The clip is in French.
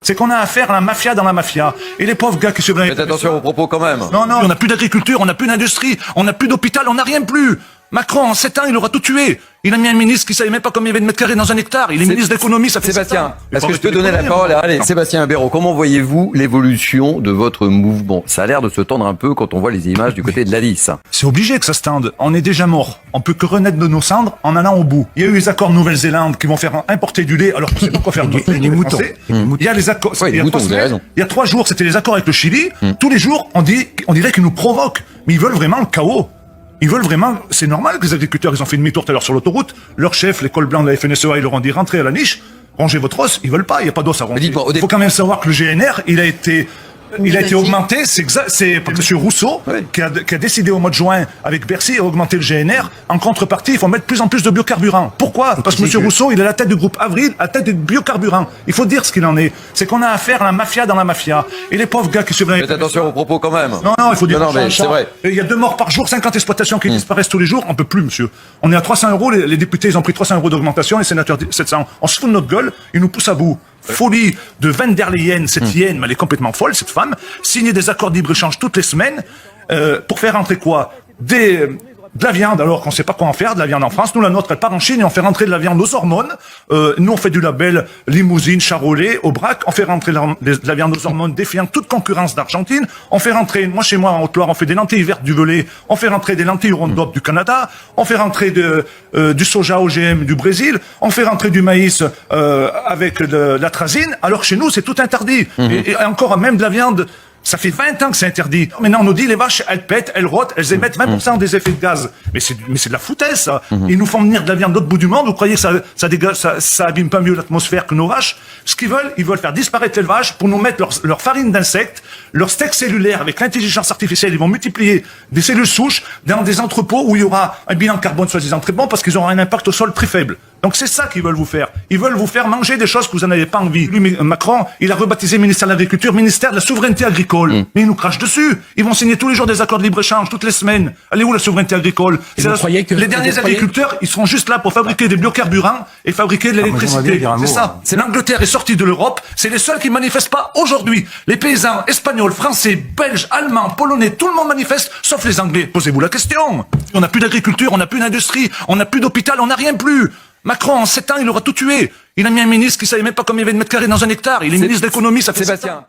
C'est qu'on a affaire à la mafia dans la mafia. Et les pauvres gars qui se... Faites attention aux propos quand même. Non, on n'a plus d'agriculture, on n'a plus d'industrie, on n'a plus d'hôpital, on n'a rien plus. Macron, en 7 ans, il aura tout tué. Il a mis un ministre qui savait même pas combien il y avait de mètres carrés dans un hectare. Il est ministre de l'économie, ça fait Sébastien, 7 ans. est-ce que je peux donner la parole à Sébastien Béraud? Comment voyez-vous l'évolution de votre mouvement? Ça a l'air de se tendre un peu quand on voit les images du côté de l'Alice. C'est obligé que ça se tende. On est déjà mort. On peut que renaître de nos cendres en allant au bout. Il y a eu les accords Nouvelle-Zélande qui vont faire importer du lait alors qu'on sait pas quoi faire de notre lait. Les moutons. Il y a les accords. Ouais, les moutons, vous avez raison. Il y a 3 jours, c'était les accords avec le Chili. Tous les jours, on dirait qu'ils nous provoquent. Mais ils veulent vraiment le chaos. Ils veulent vraiment, c'est normal que les agriculteurs, ils ont fait demi-tour tout à l'heure sur l'autoroute. Leur chef, les cols blancs de la FNSEA, ils leur ont dit rentrez à la niche, rongez votre os. Ils veulent pas, il n'y a pas d'os à ronger. Il faut quand même savoir que le GNR, il a été augmenté, c'est M. Rousseau qui a décidé au mois de juin avec Bercy à augmenter le GNR. En contrepartie, il faut mettre de plus en plus de biocarburants. Pourquoi? Parce que M. Rousseau, il est à la tête du groupe Avril, à la tête des biocarburants. Il faut dire ce qu'il en est. C'est qu'on a affaire à la mafia dans la mafia. Et les pauvres gars qui se... Faites attention aux propos quand même. Non, il faut dire... Non, mais c'est vrai. Il y a 2 morts par jour, 50 exploitations qui disparaissent tous les jours. On peut plus, monsieur. On est à 300 €, les députés, ils ont pris 300 € d'augmentation, les sénateurs 700. On se fout de notre gueule, ils nous poussent à bout. Folie de Van der Leyen, cette hyène, mais elle est complètement folle, cette femme, signer des accords de libre-échange toutes les semaines, pour faire rentrer quoi? De la viande, alors qu'on sait pas quoi en faire, de la viande en France. Nous, la nôtre, elle part en Chine et on fait rentrer de la viande aux hormones. Nous, on fait du label limousine, Charolais, Aubrac. On fait rentrer de la viande aux hormones défiant toute concurrence d'Argentine. On fait rentrer, moi, chez moi, en Haute-Loire, on fait des lentilles vertes du Velay. On fait rentrer des lentilles Roundup du Canada. On fait rentrer du soja OGM du Brésil. On fait rentrer du maïs avec de l'atrazine. Alors, chez nous, c'est tout interdit. Et encore, même de la viande... Ça fait 20 ans que c'est interdit. Maintenant, on nous dit, les vaches, elles pètent, elles rôtent, elles émettent 20% des effets de gaz. Mais c'est de la foutaise, ça. Ils nous font venir de la viande de l'autre bout du monde. Vous croyez que ça abîme pas mieux l'atmosphère que nos vaches? Ce qu'ils veulent, ils veulent faire disparaître l'élevage pour nous mettre leur farine d'insectes, leur steak cellulaire avec l'intelligence artificielle. Ils vont multiplier des cellules souches dans des entrepôts où il y aura un bilan carbone soi-disant très bon parce qu'ils auront un impact au sol très faible. Donc c'est ça qu'ils veulent vous faire. Ils veulent vous faire manger des choses que vous n'en avez pas envie. Lui, Macron, il a rebaptisé ministère de l'Agriculture, ministère de la souveraineté agricole. Mais ils nous crachent dessus. Ils vont signer tous les jours des accords de libre-échange, toutes les semaines. Allez où la souveraineté agricole? Les derniers agriculteurs, ils seront juste là pour fabriquer des biocarburants et fabriquer de l'électricité. C'est ça. C'est l'Angleterre est sortie de l'Europe. C'est les seuls qui manifestent pas aujourd'hui. Les paysans espagnols, français, belges, allemands, polonais, tout le monde manifeste, sauf les Anglais. Posez-vous la question. On n'a plus d'agriculture, on n'a plus d'industrie, on n'a plus d'hôpital, on n'a rien plus. Macron, en 7 ans, il aura tout tué. Il a mis un ministre qui savait même pas combien il y avait de mètres carrés dans un hectare. Il est ministre de l'économie, ça fait 7 ans.